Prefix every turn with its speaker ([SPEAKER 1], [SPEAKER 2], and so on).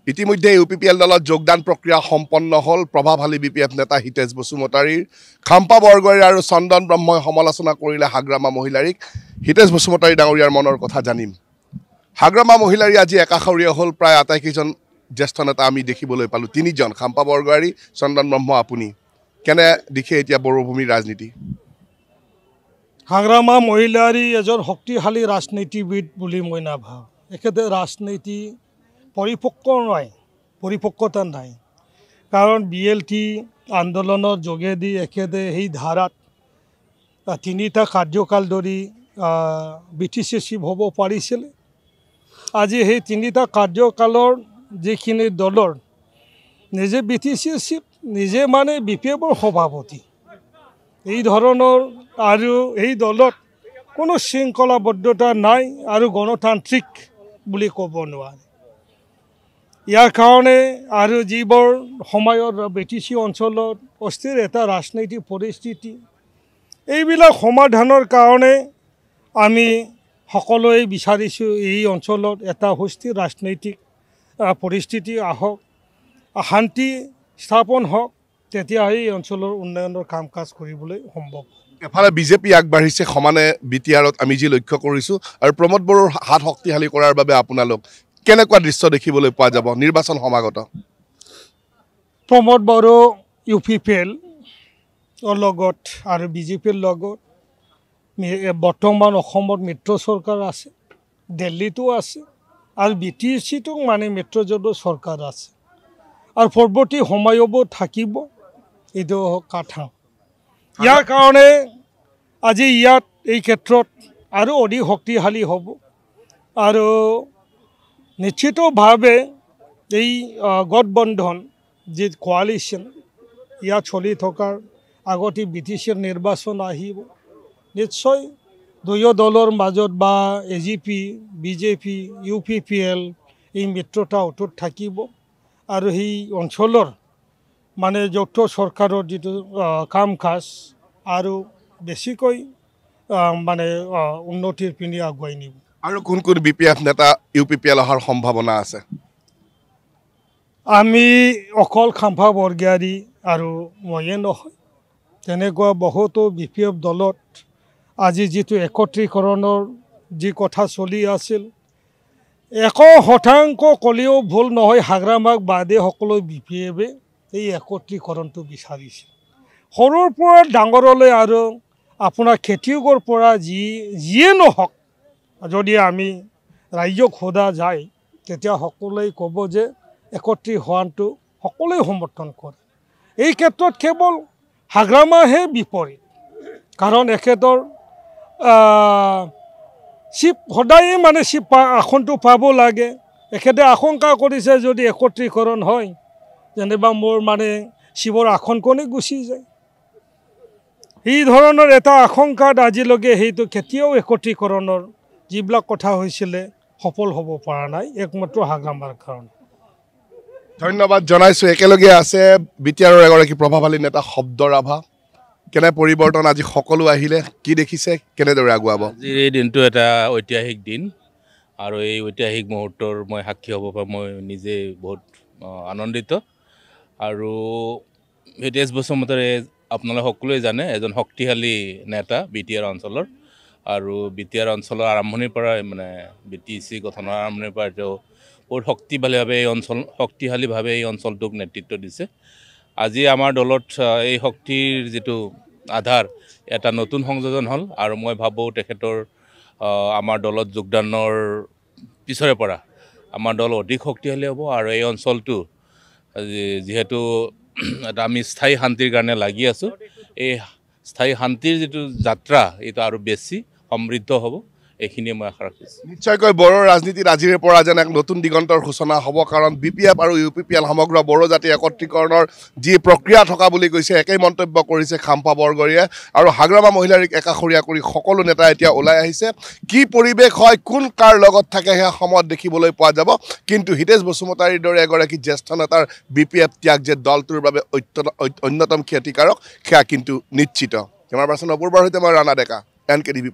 [SPEAKER 1] ইতিমধ্যে ইউপিপিএল দলত যোগদান প্ৰক্ৰিয়া সম্পন্ন হ'ল প্ৰভাৱশালী বিপিএফ নেতা হিতেশ বসুমতাৰীৰ খাম্পা বৰগয়াৰী আৰু চন্দন ব্ৰহ্মই সমালোচনা কৰিলে হাগ্ৰামা মহিলাৰীক হিতেশ বসুমতাৰী ডাঙৰীয়াৰ মনৰ কথা জানিম হাগ্ৰামা মহিলাৰী আজি একাষৰীয়া হ'ল প্ৰায় আটাইকেইজন জ্যেষ্ঠ নেতা আমি দেখিবলৈ পালোঁ তিনিজন খাম্পা বৰগয়াৰী চন্দন ব্ৰহ্ম আপুনি কেনে দেখে এতিয়া বড়োভূমিৰ ৰাজনীতি
[SPEAKER 2] হাগ্ৰামা মহিলাৰী এজন শক্তিশালী ৰাজনীতিবিদ বুলি মই নাভাবোঁ এখেতে ৰাজনীতি পৰিপক্কতা নাই কাৰণ বিএলটি আন্দোলনৰ যোগেদি এখেতে সেই ধাৰাত তিনিটা কাৰ্যকাল ধৰি বিটিচি চিফ হ'ব পাৰিছিলে আজি সেই তিনিটা কাৰ্যকালৰ যিখিনি দলৰ নিজে বিটিচি চিফ নিজে মানে বিপিএফৰ সভাপতি এই ধৰণৰ আৰু এই দলত কোনো শৃংখলাবদ্ধতা নাই আৰু গণতান্ত্ৰিক বুলি ক'ব নোৱাৰে ইয়াৰ কাৰণে আৰু যিবোৰ সময়ত বিটিচি অঞ্চলত অস্থিৰ এটা ৰাজনৈতিক পৰিস্থিতি এইবিলাক সমাধানৰ কাৰণে আমি সকলোৱে বিচাৰিছোঁ এই অঞ্চলত এটা সুস্থিৰ ৰাজনৈতিক পৰিস্থিতি আহক শান্তি স্থাপন হওক তেতিয়াহে এই অঞ্চলৰ উন্নয়নৰ কাম কাজ কৰিবলৈ সম্ভৱ
[SPEAKER 1] এফালে বিজেপি আগবাঢ়িছে সমানে বিটিআৰত আমি যি লক্ষ্য কৰিছোঁ আৰু প্ৰমোদ বড়োৰ হাত শক্তিশালী কৰাৰ বাবে আপোনালোক কেনেকুৱা দৃশ্য দেখিবলৈ পোৱা যাব নিৰ্বাচন সমাগত
[SPEAKER 2] প্ৰমোদ বড়ো ইউপিপিএল লগত আৰু বিজেপিৰ লগত বৰ্তমান অসমত মিত্ৰ চৰকাৰ আছে দিল্লীতো আছে আৰু বিটিচিটো মানে মিত্ৰজোঁটৰ চৰকাৰ আছে আৰু পৰৱৰ্তী সময়তো থাকিব এইটো কথা ইয়াৰ কাৰণে আজি ইয়াত এই ক্ষেত্ৰত আৰু অধিক শক্তিশালী হ'ব আৰু নিশ্চিতভাৱে এই গঠবন্ধন যি কোৱালিশ্যন ইয়াত চলি থকাৰ আগতে বিটিচিৰ নিৰ্বাচন আহিব নিশ্চয় দুয়ো দলৰ মাজত বা এজিপি বিজেপি ইউপিপিএল এই মিত্ৰতা অটুট থাকিব আৰু সেই অঞ্চলৰ মানে যৌথ চৰকাৰৰ যিটো কাম কাজ আৰু বেছিকৈ মানে উন্নতিৰ পিনে আগুৱাই নিব
[SPEAKER 1] আৰু কোন কোন বিপিএফ নেতা ইউপিপিএল অহাৰ সম্ভাৱনা আছে
[SPEAKER 2] আমি অকল খাম্পা বৰগয়াৰী আৰু ময়ে নহয় তেনেকুৱা বহুতো বিপিএফ দলত আজি যিটো একত্ৰীকৰণৰ যি কথা চলি আছিল 100% ক'লেও ভুল নহয় হাগ্ৰামাক বাদে সকলো বিপিএফে এই একত্ৰীকৰণটো বিচাৰিছিল সৰুৰ পৰা ডাঙৰলৈ আৰু আপোনাৰ খেতিয়কৰ পৰা যিয়ে নহওক যদি আমি ৰাজ্যক সোধা যায় তেতিয়া সকলোৱে ক'ব যে একত্ৰী হোৱাটো সকলোৱে সমৰ্থন কৰে এই ক্ষেত্ৰত কেৱল হাগ্ৰামাহে বিপৰীত কাৰণ এখেতৰ চিপ সদায়ে মানে চিপ আসনটো পাব লাগে এখেতে আশংকা কৰিছে যদি একত্ৰীকৰণ হয় যেনিবা মোৰ মানে শিৱৰ আসনকণে গুচি যায় এই ধৰণৰ এটা আশংকাত আজিলৈকে সেইটো কেতিয়াও একত্ৰীকৰণৰ যিবিলাক কথা হৈছিলে সফল হ'ব পৰা নাই একমাত্ৰ হাগ্ৰামাৰ কাৰণে
[SPEAKER 1] ধন্যবাদ জনাইছোঁ একেলগে আছে বিটিআৰৰ এগৰাকী প্ৰভাৱশালী নেতা শব্দ ৰাভা কেনে পৰিৱৰ্তন আজি সকলো আহিলে কি দেখিছে কেনেদৰে আগুৱাব
[SPEAKER 3] আজিৰ এই দিনটো এটা ঐতিহাসিক দিন আৰু এই ঐতিহাসিক মুহূৰ্তৰ মই সাক্ষী হ'ব পৰা মই নিজে বহুত আনন্দিত আৰু হিতেশ বসুমতাৰী আপোনালোকে সকলোৱে জানে এজন শক্তিশালী নেতা বিটিআৰ অঞ্চলৰ আৰু বিটিআৰ অঞ্চলৰ আৰম্ভণিৰ পৰা মানে বিটিচি গঠনৰ আৰম্ভণিৰ পৰা তেওঁ বহুত শক্তিশালীভাৱে এই অঞ্চলটোক নেতৃত্ব দিছে আজি আমাৰ দলত এই শক্তিৰ যিটো আধাৰ এটা নতুন সংযোজন হ'ল আৰু মই ভাবোঁ তেখেতৰ আমাৰ দলত যোগদানৰ পিছৰে পৰা আমাৰ দল অধিক শক্তিশালী হ'ব আৰু এই অঞ্চলটো যিহেতু এটা আমি স্থায়ী শান্তিৰ কাৰণে লাগি আছোঁ এই স্থায়ী শান্তিৰ যিটো যাত্ৰা এইটো আৰু বেছি সমৃদ্ধ হ'ব এইখিনিয়ে মই আশা ৰাখিছোঁ
[SPEAKER 1] নিশ্চয়কৈ বড়ো ৰাজনীতিত আজিৰে পৰা যেন এক নতুন দিগন্তৰ সূচনা হ'ব কাৰণ বিপিএফ আৰু ইউপিপিএল সমগ্ৰ বড়ো জাতি একত্ৰীকৰণৰ যি প্ৰক্ৰিয়া থকা বুলি কৈছে একেই মন্তব্য কৰিছে খাম্পা বৰগয়াৰীয়ে আৰু হাগ্ৰামা মহিলাৰীক একাষৰীয়া কৰি সকলো নেতা এতিয়া ওলাই আহিছে কি পৰিৱেশ হয় কোন কাৰ লগত থাকে সেয়া সময়ত দেখিবলৈ পোৱা যাব কিন্তু হিতেশ বসুমতাৰীৰ দৰে এগৰাকী জ্যেষ্ঠ নেতাৰ বিপিএফ ত্যাগ যে দলটোৰ বাবে অন্যতম ক্ষতিকাৰক সেয়া কিন্তু নিশ্চিত কেমেৰা পাৰ্চন অপূৰ্বৰ সৈতে মই ৰাণা ডেকা NKTV+